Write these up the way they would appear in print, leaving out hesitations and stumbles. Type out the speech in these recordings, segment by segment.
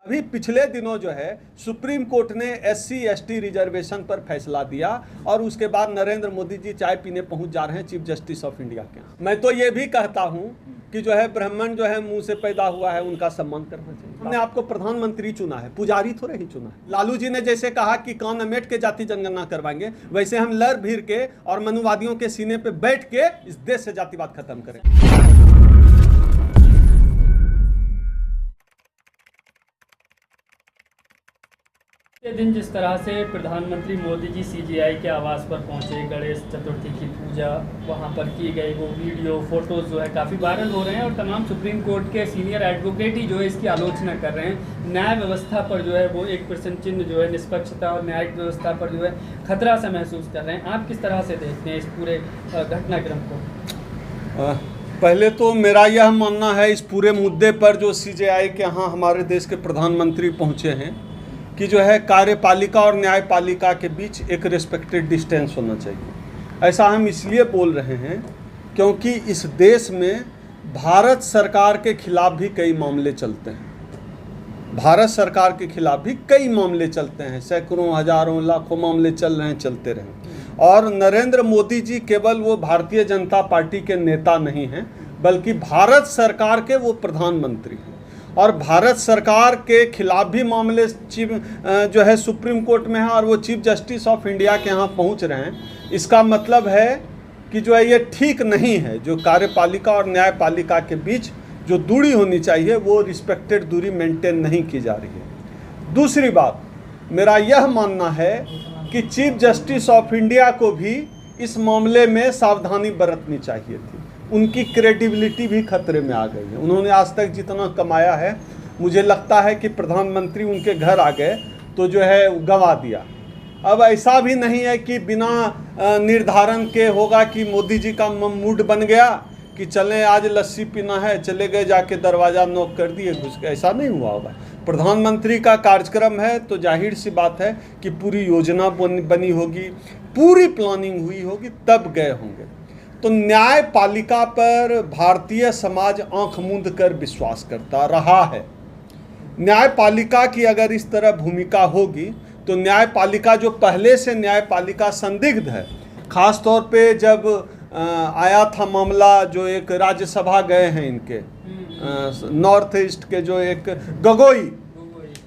अभी पिछले दिनों जो है सुप्रीम कोर्ट ने SC/ST रिजर्वेशन पर फैसला दिया और उसके बाद नरेंद्र मोदी जी चाय पीने पहुंच जा रहे हैं चीफ जस्टिस ऑफ इंडिया के यहाँ। मैं तो ये भी कहता हूं कि जो है ब्राह्मण जो है मुंह से पैदा हुआ है उनका सम्मान करना चाहिए। हमने आपको प्रधानमंत्री चुना है, पुजारी थोड़े ही चुना है। लालू जी ने जैसे कहा कि कौन अमेठ के जाति जनगणना करवाएंगे, वैसे हम लड़ भीड़ के और मनुवादियों के सीने पे बैठ के इस देश से जातिवाद खत्म करें। ये दिन जिस तरह से प्रधानमंत्री मोदी जी CGI के आवास पर पहुंचे, गणेश चतुर्थी की पूजा वहां पर की गई, वो वीडियो फोटोज़ जो है काफ़ी वायरल हो रहे हैं और तमाम सुप्रीम कोर्ट के सीनियर एडवोकेट ही जो है इसकी आलोचना कर रहे हैं। न्याय व्यवस्था पर जो है वो एक प्रश्न चिन्ह जो है निष्पक्षता और न्यायिक व्यवस्था पर जो है खतरा सा महसूस कर रहे हैं। आप किस तरह से देखते हैं इस पूरे घटनाक्रम को? पहले तो मेरा यह मानना है इस पूरे मुद्दे पर जो CGI के यहाँ हमारे देश के प्रधानमंत्री पहुँचे हैं कि जो है कार्यपालिका और न्यायपालिका के बीच एक रिस्पेक्टेड डिस्टेंस होना चाहिए। ऐसा हम इसलिए बोल रहे हैं क्योंकि इस देश में भारत सरकार के खिलाफ भी कई मामले चलते हैं। भारत सरकार के खिलाफ भी कई मामले चलते हैं, सैकड़ों हजारों लाखों मामले चल रहे हैं, चलते रहें। और नरेंद्र मोदी जी केवल वो भारतीय जनता पार्टी के नेता नहीं हैं बल्कि भारत सरकार के वो प्रधानमंत्री हैं और भारत सरकार के खिलाफ भी मामले जो है सुप्रीम कोर्ट में है और वो चीफ जस्टिस ऑफ इंडिया के यहाँ पहुँच रहे हैं। इसका मतलब है कि जो है ये ठीक नहीं है, जो कार्यपालिका और न्यायपालिका के बीच जो दूरी होनी चाहिए वो रिस्पेक्टेड दूरी मेंटेन नहीं की जा रही है। दूसरी बात, मेरा यह मानना है कि चीफ जस्टिस ऑफ इंडिया को भी इस मामले में सावधानी बरतनी चाहिए थी। उनकी क्रेडिबिलिटी भी खतरे में आ गई है। उन्होंने आज तक जितना कमाया है, मुझे लगता है कि प्रधानमंत्री उनके घर आ गए तो जो है गंवा दिया। अब ऐसा भी नहीं है कि बिना निर्धारण के होगा कि मोदी जी का मूड बन गया कि चलें आज लस्सी पीना है, चले गए जाके दरवाज़ा नॉक कर दिए, घुस गए, ऐसा नहीं हुआ होगा। प्रधानमंत्री का कार्यक्रम है तो जाहिर सी बात है कि पूरी योजना बनी होगी, पूरी प्लानिंग हुई होगी, तब गए होंगे। तो न्यायपालिका पर भारतीय समाज आंख मूंद कर विश्वास करता रहा है। न्यायपालिका की अगर इस तरह भूमिका होगी तो न्यायपालिका जो पहले से न्यायपालिका संदिग्ध है, ख़ास तौर पे जब आया था मामला जो एक राज्यसभा गए हैं इनके नॉर्थ ईस्ट के जो एक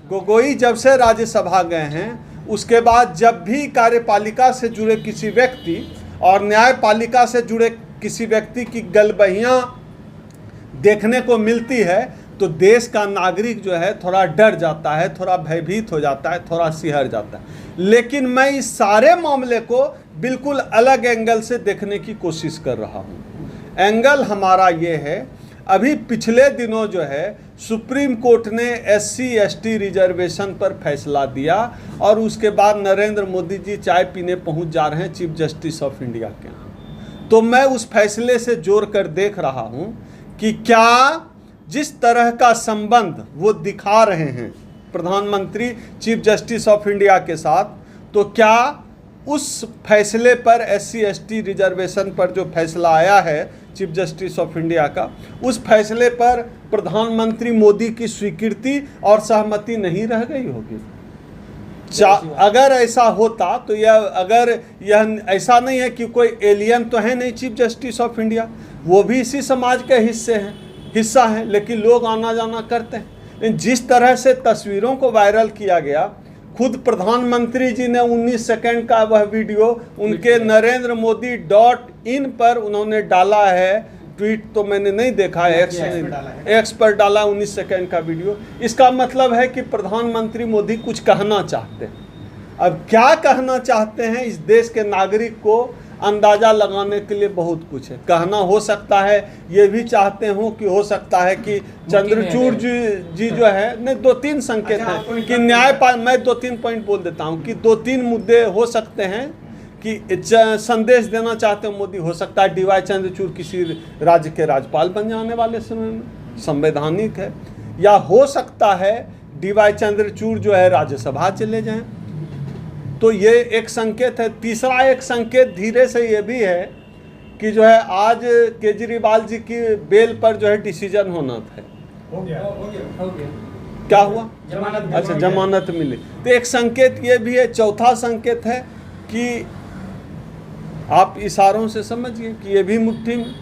गोगोई जब से राज्यसभा गए हैं, उसके बाद जब भी कार्यपालिका से जुड़े किसी व्यक्ति और न्यायपालिका से जुड़े किसी व्यक्ति की गलबहियाँ देखने को मिलती है तो देश का नागरिक जो है थोड़ा डर जाता है, थोड़ा भयभीत हो जाता है, थोड़ा सिहर जाता है। लेकिन मैं इस सारे मामले को बिल्कुल अलग एंगल से देखने की कोशिश कर रहा हूँ। एंगल हमारा ये है, अभी पिछले दिनों जो है सुप्रीम कोर्ट ने SC/ST रिजर्वेशन पर फैसला दिया और उसके बाद नरेंद्र मोदी जी चाय पीने पहुंच जा रहे हैं चीफ जस्टिस ऑफ इंडिया के यहाँ। तो मैं उस फैसले से जोड़ कर देख रहा हूं कि क्या जिस तरह का संबंध वो दिखा रहे हैं प्रधानमंत्री चीफ जस्टिस ऑफ इंडिया के साथ, तो क्या उस फैसले पर SC/ST रिजर्वेशन पर जो फैसला आया है चीफ जस्टिस ऑफ इंडिया का, उस फैसले पर प्रधानमंत्री मोदी की स्वीकृति और सहमति नहीं रह गई होगी? अगर ऐसा होता तो यह ऐसा नहीं है कि कोई एलियन तो है नहीं चीफ जस्टिस ऑफ इंडिया, वो भी इसी समाज के हिस्सा हैं, लेकिन लोग आना जाना करते हैं। जिस तरह से तस्वीरों को वायरल किया गया, खुद प्रधानमंत्री जी ने 19 सेकंड का वह वीडियो उनके NarendraModi.in पर उन्होंने डाला है। ट्वीट तो मैंने नहीं देखा है, एक्स पर डाला 19 सेकंड का वीडियो। इसका मतलब है कि प्रधानमंत्री मोदी कुछ कहना चाहते हैं। अब क्या कहना चाहते हैं इस देश के नागरिक को अंदाज़ा लगाने के लिए बहुत कुछ है। कहना हो सकता है ये भी चाहते हो कि हो सकता है कि चंद्रचूड़ जी जो है, नहीं 2-3 संकेत हैं कि मैं 2-3 पॉइंट बोल देता हूँ कि 2-3 मुद्दे हो सकते हैं कि संदेश देना चाहते हो मोदी। हो सकता है DY चंद्रचूड़ किसी राज्य के राज्यपाल बन जाने वाले समय में, संवैधानिक है। या हो सकता है DY चंद्रचूड़ जो है राज्यसभा चले जाएं, तो ये एक संकेत है। तीसरा एक संकेत धीरे से ये भी है कि जो है आज केजरीवाल जी की बेल पर जो है डिसीजन होना था। हो गया। क्या हुआ? जमानत। अच्छा, जमानत मिली। तो एक संकेत ये भी है, चौथा संकेत है कि आप इशारों से समझिए कि ये भी मुट्ठी में,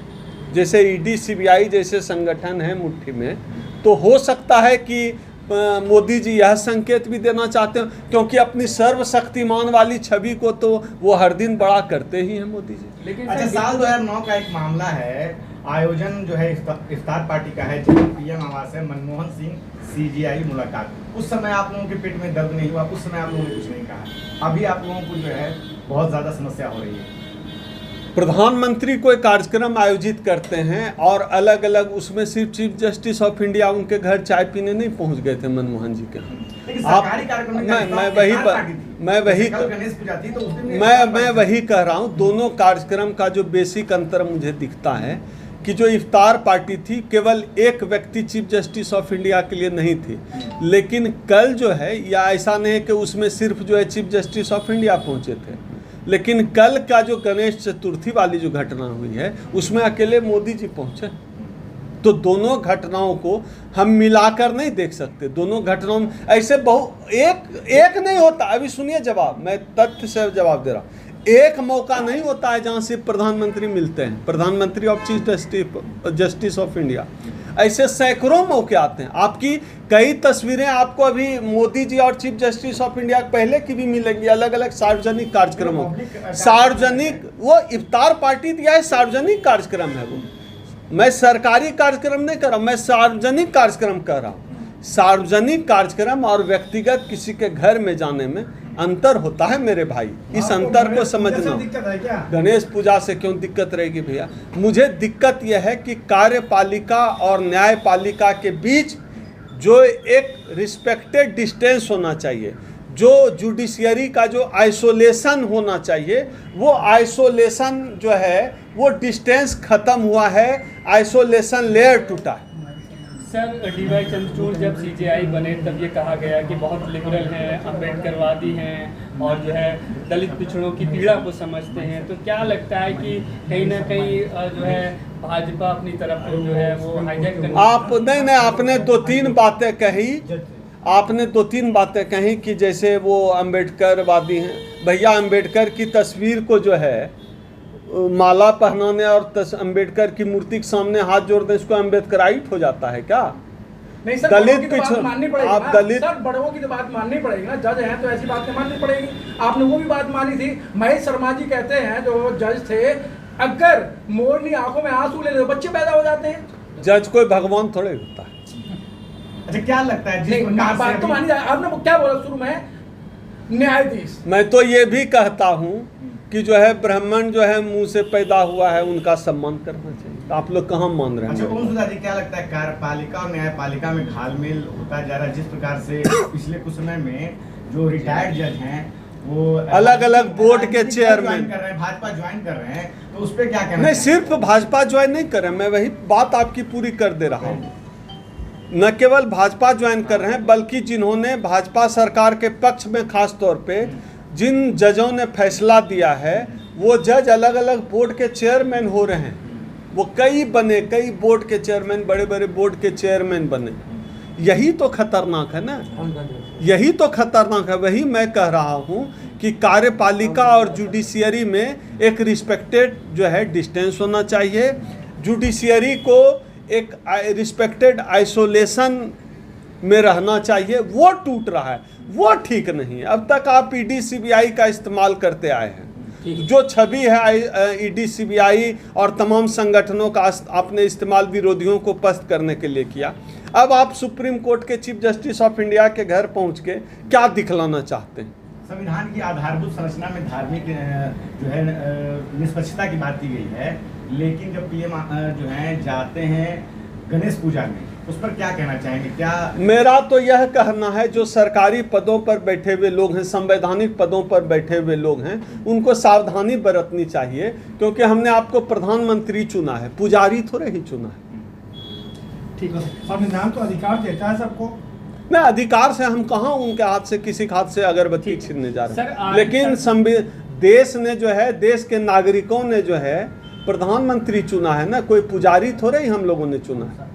जैसे ईडी सीबीआई जैसे संगठन है मुट्ठी में, तो हो सकता है कि मोदी जी यह संकेत भी देना चाहते हैं, क्योंकि अपनी सर्वशक्तिमान वाली छवि को तो वो हर दिन बड़ा करते ही हैं मोदी जी। लेकिन अच्छा, साल 2009 का एक मामला है, आयोजन जो है इफ्तार पार्टी का है, जब पीएम आवास है, मनमोहन सिंह सीजीआई मुलाकात, उस समय आप लोगों के पेट में दर्द नहीं हुआ? उस समय आप लोगों ने कुछ नहीं कहा। अभी आप लोगों को जो है बहुत ज्यादा समस्या हो रही है। प्रधानमंत्री कोई कार्यक्रम आयोजित करते हैं और अलग अलग, उसमें सिर्फ चीफ जस्टिस ऑफ इंडिया उनके घर चाय पीने नहीं पहुंच गए थे मनमोहन जी के। मैं वही कह रहा हूँ, दोनों कार्यक्रम का जो बेसिक अंतर मुझे दिखता है कि जो इफ्तार पार्टी थी केवल एक व्यक्ति चीफ जस्टिस ऑफ इंडिया के लिए नहीं थी, लेकिन कल जो है, या ऐसा नहीं है कि उसमें सिर्फ जो है चीफ जस्टिस ऑफ इंडिया पहुंचे थे, लेकिन कल का जो गणेश चतुर्थी वाली जो घटना हुई है उसमें अकेले मोदी जी पहुंचे। तो दोनों घटनाओं को हम मिलाकर नहीं देख सकते। दोनों घटनाओं में ऐसे एक नहीं होता। अभी सुनिए जवाब, मैं तथ्य से जवाब दे रहा हूँ। एक मौका नहीं होता है जहाँ से प्रधानमंत्री मिलते हैं, प्रधानमंत्री of chief justice of India. ऐसे सैकड़ों मौके आते हैं। आपकी कई तस्वीरें आपको अभी मोदी जी और चीफ जस्टिस ऑफ इंडिया पहले की भी मिलेंगी, अलग अलग सार्वजनिक कार्यक्रमों। सार्वजनिक, वो इफ्तार पार्टी दिया है, सार्वजनिक कार्यक्रम है वो। मैं सरकारी कार्यक्रम नहीं कर रहा, मैं सार्वजनिक कार्यक्रम कर रहा हूँ। सार्वजनिक कार्यक्रम और व्यक्तिगत किसी के घर में जाने में अंतर होता है मेरे भाई, इस अंतर को समझना। गणेश पूजा से क्यों दिक्कत रहेगी भैया? मुझे दिक्कत यह है कि कार्यपालिका और न्यायपालिका के बीच जो एक रिस्पेक्टेड डिस्टेंस होना चाहिए, जो जुडिशियरी का जो आइसोलेशन होना चाहिए, वो आइसोलेशन जो है वो डिस्टेंस खत्म हुआ है, आइसोलेशन लेयर टूटा है। सर, डीवाई चंद्रचूड़ जब सीजेआई बने तब ये कहा गया कि बहुत लिबरल हैं, अम्बेडकरवादी हैं और जो है दलित पिछड़ों की पीड़ा को समझते हैं। तो क्या लगता है कि कहीं ना कहीं जो है भाजपा अपनी तरफ को जो है वो हाईजैक करने आपने दो तीन बातें कही कि जैसे वो अम्बेडकरवादी हैं। भैया, अम्बेडकर की तस्वीर को जो है माला पहनाने और अम्बेडकर की मूर्ति के सामने हाथ जोड़ दें, इसको अम्बेडकराइट हो जाता है क्या? नहीं सर, दलित पिछड़ माननी पड़ेगी। आप दलित सर, बड़ों की तो बात माननी पड़ेगी ना, जज हैं तो ऐसी बात नहीं माननी पड़ेगी। आपने वो भी बात मानी थी। महेश शर्मा जी कहते हैं, जो जज थे, अगर मोरनी आंखों में आंसू ले ले बच्चे पैदा हो जाते हैं। जज कोई भगवान थोड़े होता है। अच्छा, क्या लगता है बात तो मानी जाए। आपने क्या बोला शुरू में, न्यायाधीश? मैं तो ये भी कहता हूँ कि जो है ब्राह्मण जो है मुंह से पैदा हुआ है, उनका सम्मान करना चाहिए। आप लोग कहाँ मान रहे हैं? अच्छा, ओम सुधा जी, क्या लगता है कार्यपालिका और न्यायपालिका में घालमेल होता जा रहा है? जिस प्रकार से पिछले कुछ समय में जो रिटायर्ड जज हैं वो अलग अलग बोर्ड के चेयरमैन कर रहे हैं, भाजपा ज्वाइन कर रहे हैं, तो उस पर क्या कहना? नहीं, सिर्फ भाजपा ज्वाइन नहीं कर रहे हैं, मैं वही बात आपकी पूरी कर दे रहा हूँ। न केवल भाजपा ज्वाइन कर रहे हैं, बल्कि जिन्होंने भाजपा सरकार के पक्ष में खास तौर पे जिन जजों ने फैसला दिया है, वो जज अलग अलग बोर्ड के चेयरमैन हो रहे हैं। वो कई बोर्ड के चेयरमैन, बड़े बड़े बोर्ड के चेयरमैन बने। यही तो खतरनाक है ना, यही तो खतरनाक है। वही मैं कह रहा हूँ कि कार्यपालिका और जुडिशियरी में एक रिस्पेक्टेड जो है डिस्टेंस होना चाहिए। जुडिशियरी को एक रिस्पेक्टेड आइसोलेशन में रहना चाहिए, वो टूट रहा है, वो ठीक नहीं है। अब तक आप ईडी सीबीआई का इस्तेमाल करते आए हैं, जो छवि है ईडी सीबीआई और तमाम संगठनों का आपने इस्तेमाल विरोधियों को पस्त करने के लिए किया। अब आप सुप्रीम कोर्ट के चीफ जस्टिस ऑफ इंडिया के घर पहुंच के क्या दिखलाना चाहते हैं? संविधान की आधारभूत संरचना में धार्मिक जो है निष्पक्षता की बात की गई है, लेकिन जब पीएम जो है जाते हैं गणेश पूजा में, उस पर क्या कहना चाहेंगे? क्या मेरा तो यह कहना है, जो सरकारी पदों पर बैठे हुए लोग हैं, संवैधानिक पदों पर बैठे हुए लोग हैं, उनको सावधानी बरतनी चाहिए, क्योंकि हमने आपको प्रधानमंत्री चुना है, पुजारी थोड़े ही चुना है। ठीक है, संविधान तो अधिकार देता है सबको। मैं अधिकार से हम कहाँ उनके हाथ से किसी के हाथ से अगरबत्ती छीनने जा रहे हैं? लेकिन देश ने जो है, देश के नागरिकों ने जो है प्रधानमंत्री चुना है ना, कोई पुजारी थोड़े ही हम लोगों ने चुना है।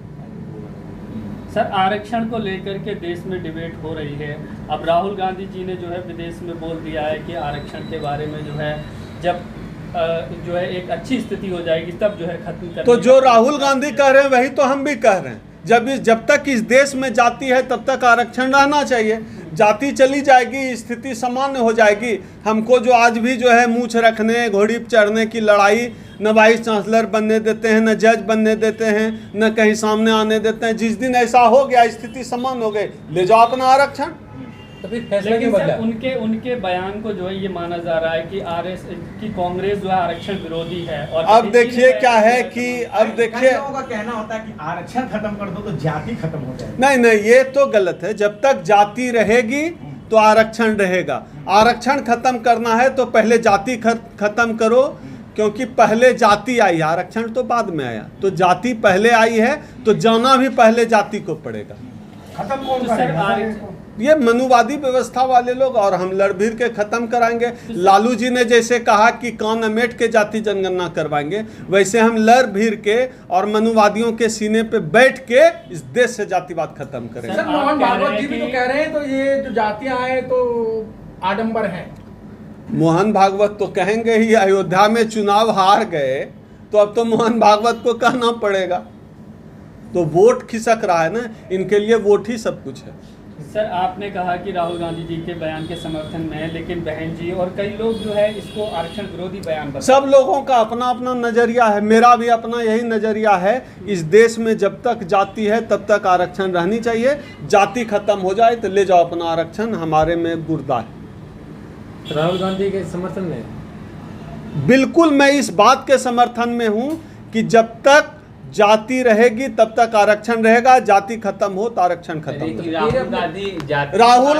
सर, आरक्षण को लेकर के देश में डिबेट हो रही है। अब राहुल गांधी जी ने जो है विदेश में बोल दिया है कि आरक्षण के बारे में जो है जब जो है एक अच्छी स्थिति हो जाएगी तब जो है खत्म कर। तो जो राहुल गांधी कह रहे हैं वही तो हम भी कह रहे हैं। जब तक इस देश में जाति है तब तक आरक्षण रहना चाहिए। जाति चली जाएगी, स्थिति सामान्य हो जाएगी। हमको जो आज भी जो है मूछ रखने, घोड़ी पर चढ़ने की लड़ाई, न वाइस चांसलर बनने देते हैं, न जज बनने देते हैं, न कहीं सामने आने देते हैं। जिस दिन ऐसा हो गया, स्थिति सामान्य हो गई, ले जाओ अपना आरक्षण। तो फिर फैसला लेकिन क्यों बदला? सर उनके बयान को जो है ये माना जा रहा है कि कांग्रेस जो है आरक्षण विरोधी है। और अब देखिए क्या है कि अब देखिए, कई लोगों का कहना होता है कि आरक्षण खत्म कर दो तो जाति खत्म हो जाएगी। नहीं नहीं, ये तो गलत है। जब तक जाति रहेगी तो आरक्षण रहेगा। आरक्षण खत्म करना है तो पहले जाति खत्म करो, क्योंकि पहले जाति आई, आरक्षण तो बाद में आया। तो जाति पहले आई है तो जाना भी पहले जाति को पड़ेगा। खत्म कौन तो सर करेगा? ये मनुवादी व्यवस्था वाले लोग, और हम लड़ भीड़ के खत्म कराएंगे। लालू जी ने जैसे कहा कि कान अमेट के जाति जनगणना करवाएंगे, वैसे हम लड़ भीड़ के और मनुवादियों के सीने पे बैठ के इस देश से जातिवाद खत्म करेंगे। सर, मोहन भागवत जी भी तो कह रहे हैं तो ये जो जातियां हैं तो आडंबर हैं। मोहन भागवत तो कहेंगे ही, अयोध्या में चुनाव हार गए तो अब तो मोहन भागवत को कहना पड़ेगा। तो वोट खिसक रहा है ना, इनके लिए वोट ही सब कुछ है। सर, आपने कहा कि राहुल गांधी जी के बयान के समर्थन में है, लेकिन बहन जी और कई लोग जो है इसको आरक्षण विरोधी बयान बता। सब लोगों का अपना अपना नजरिया है, मेरा भी अपना यही नजरिया है। इस देश में जब तक जाति है तब तक आरक्षण रहनी चाहिए। जाति खत्म हो जाए तो ले जाओ अपना आरक्षण, हमारे में गुर्दा है। राहुल गांधी के समर्थन में बिल्कुल मैं इस बात के समर्थन में हूं कि जब तक जाति रहेगी तब तक आरक्षण रहेगा। जाति खत्म हो तो आरक्षण खत्म हो। राहुल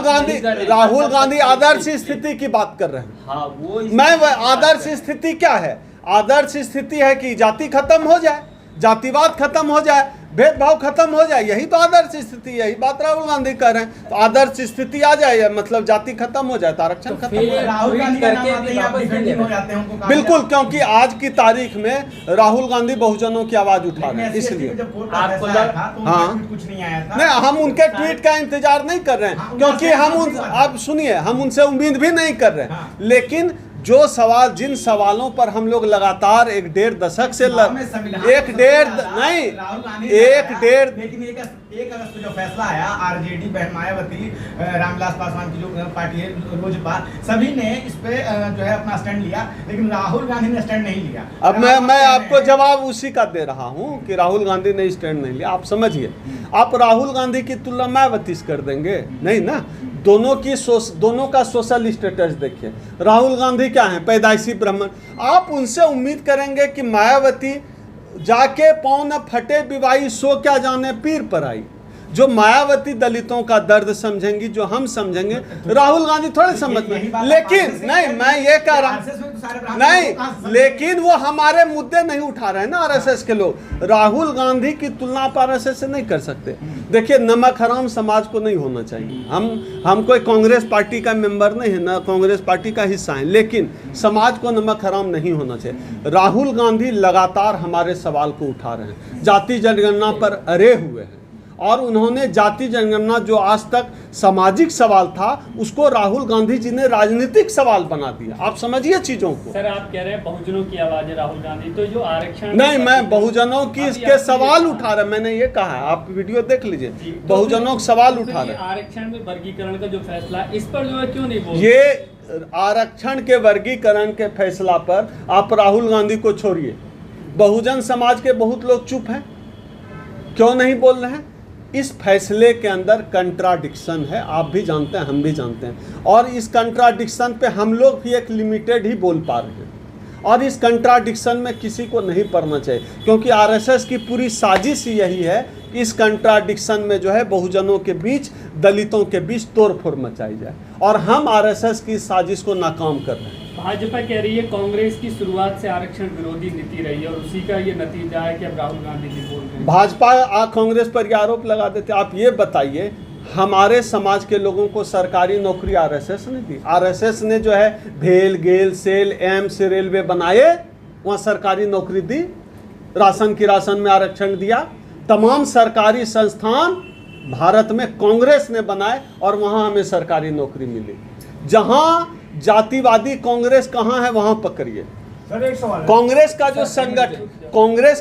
गांधी आदर्श स्थिति की बात कर रहे हैं। हाँ, वो मैं आदर्श स्थिति क्या है? आदर्श स्थिति है कि जाति खत्म हो जाए, जातिवाद खत्म हो जाए, भेदभाव खत्म हो जाए। यही तो आदर्श स्थिति है। यही बात राहुल गांधी कर रहे हैं। तो आदर्श स्थिति आ जाए, मतलब जाति खत्म हो जाए तो आरक्षण खत्म हो जाए। राहुल गांधी का नाम आते ही आप डिफेंडिंग हो जाते हैं, उनको कहा बिल्कुल, जाता है। क्योंकि आज की तारीख में राहुल गांधी बहुजनों की आवाज उठा रहे हैं, इसलिए आपको हाँ। कुछ नहीं आया था। नहीं, हम उनके ट्वीट का इंतजार नहीं कर रहे हैं, क्योंकि हम उन अब सुनिए, हम उनसे उम्मीद भी नहीं कर रहे हैं। लेकिन जो सवाल, जिन सवालों पर हम लोग लगातार 1-1.5 दशक से लेकिन एक अगस्त को जो फैसला आया, आरजेडी, बहन मायावती, रामविलास पासवान की जो पार्टी है लोजपा, सभी ने इस पे जो है अपना स्टैंड लिया, लेकिन राहुल गांधी ने स्टैंड नहीं लिया। अब मैं आपको जवाब उसी का दे रहा हूं कि राहुल गांधी ने स्टैंड नहीं लिया। आप समझिए, आप राहुल गांधी की तुलना मायावती से कर देंगे? नहीं ना। दोनों का सोशल स्टेटस देखिए। राहुल गांधी क्या है? पैदाइशी ब्राह्मण। आप उनसे उम्मीद करेंगे कि मायावती जाके पाँव न फटे विवाही सो क्या जाने पीर पर आई। जो मायावती दलितों का दर्द समझेंगी, जो हम समझेंगे, राहुल गांधी थोड़े समझ में। लेकिन नहीं, मैं ये कह रहा नहीं, लेकिन वो हमारे मुद्दे नहीं उठा रहे हैं ना आरएसएस के लोग। राहुल गांधी की तुलना आप आरएसएस से नहीं कर सकते। देखिए, नमक हराम समाज को नहीं होना चाहिए। हम कोई कांग्रेस पार्टी का मेंबर नहीं है, ना कांग्रेस पार्टी का हिस्सा है, लेकिन समाज को नमक हराम नहीं होना चाहिए। राहुल गांधी लगातार हमारे सवाल को उठा रहे हैं, जाति जनगणना पर अड़े हुए हैं। और उन्होंने जाति जनगणना जो आज तक सामाजिक सवाल था, उसको राहुल गांधी जी ने राजनीतिक सवाल बना दिया। आप समझिए चीजों को। सर, आप कह रहे हैं बहुजनों की आवाज है राहुल गांधी, तो जो आरक्षण नहीं, मैं बहुजनों की इसके सवाल उठा रहा, मैंने ये कहा है, आप वीडियो देख लीजिए। बहुजनों के सवाल उठा रहे। आरक्षण में वर्गीकरण का जो फैसला, इस पर जो है क्यों नहीं बोल? ये आरक्षण के वर्गीकरण के फैसला पर आप राहुल गांधी को छोड़िए, बहुजन समाज के बहुत लोग चुप हैं। क्यों नहीं बोल रहे हैं? इस फैसले के अंदर कंट्राडिक्शन है, आप भी जानते हैं, हम भी जानते हैं। और इस कंट्राडिक्शन पे हम लोग भी एक लिमिटेड ही बोल पा रहे हैं। और इस कंट्राडिक्शन में किसी को नहीं पड़ना चाहिए, क्योंकि आरएसएस की पूरी साजिश यही है, इस कंट्राडिक्शन में जो है बहुजनों के बीच, दलितों के बीच तोड़फोड़ मचाई जाए। और हम आरएसएस की साजिश को नाकाम कर रहे हैं। भाजपा कह रही है कांग्रेस की शुरुआत से आरक्षण विरोधी नीति रही है और उसी का ये नतीजा है कि अब राहुल गांधी जी बोल रहे हैं। भाजपा कांग्रेस पर ये आरोप लगा देते। आप ये बताइए, हमारे समाज के लोगों को सरकारी नौकरी आरएसएस ने दी। आरएसएस ने जो है भेल, गेल, सेल, एम्स, रेलवे बनाए, वहाँ सरकारी नौकरी दी, राशन की राशन में आरक्षण दिया। तमाम सरकारी संस्थान भारत में कांग्रेस ने बनाए और वहां हमें सरकारी नौकरी मिली। जहां जातिवादी कांग्रेस कहां है वहां पकड़िए। सर एक सवाल है। कांग्रेस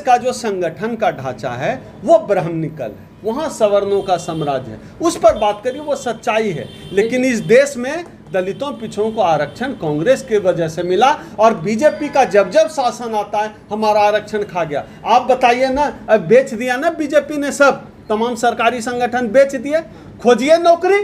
का जो संगठन का ढांचा है वो ब्राह्मणिकल है, वहां सवर्णों का साम्राज्य है, उस पर बात करिए, वो सच्चाई है। लेकिन इस देश में दलितों पिछड़ों को आरक्षण कांग्रेस की वजह से मिला, और बीजेपी का जब जब शासन आता है हमारा आरक्षण खा गया। आप बताइए ना, अब बेच दिया ना बीजेपी ने, सब तमाम सरकारी संगठन बेच दिए। खोजिए नौकरी,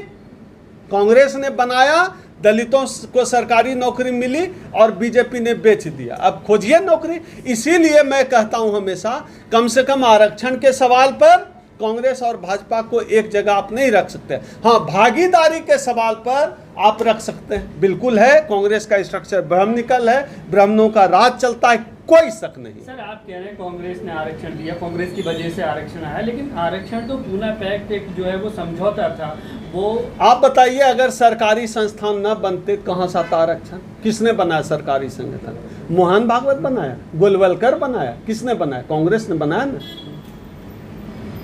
कांग्रेस ने बनाया, दलितों को सरकारी नौकरी मिली और बीजेपी ने बेच दिया। अब खोजिए नौकरी। इसीलिए मैं कहता हूं हमेशा, कम से कम आरक्षण के सवाल पर कांग्रेस और भाजपा को एक जगह आप नहीं रख सकते। हाँ, भागीदारी के सवाल पर आप रख सकते हैं, बिल्कुल है। कांग्रेस का स्ट्रक्चर ब्राह्मणिकल है, ब्राह्मणों का राज चलता है, कोई शक नहीं। सर आप कह रहे हैं कांग्रेस ने आरक्षण दिया, कांग्रेस की वजह से आरक्षण आया, लेकिन आरक्षण तो पूना पैक्ट एक जो है वो समझौता था। वो आप बताइए, अगर सरकारी संस्थान न बनते कहाँ से आता आरक्षण? किसने बनाया सरकारी संगठन? मोहन भागवत बनाया, गोलवलकर बनाया, किसने बनाया? कांग्रेस ने बनाया ना।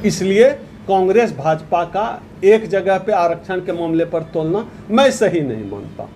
इसलिए कांग्रेस भाजपा का एक जगह पे आरक्षण के मामले पर तोलना मैं सही नहीं मानता।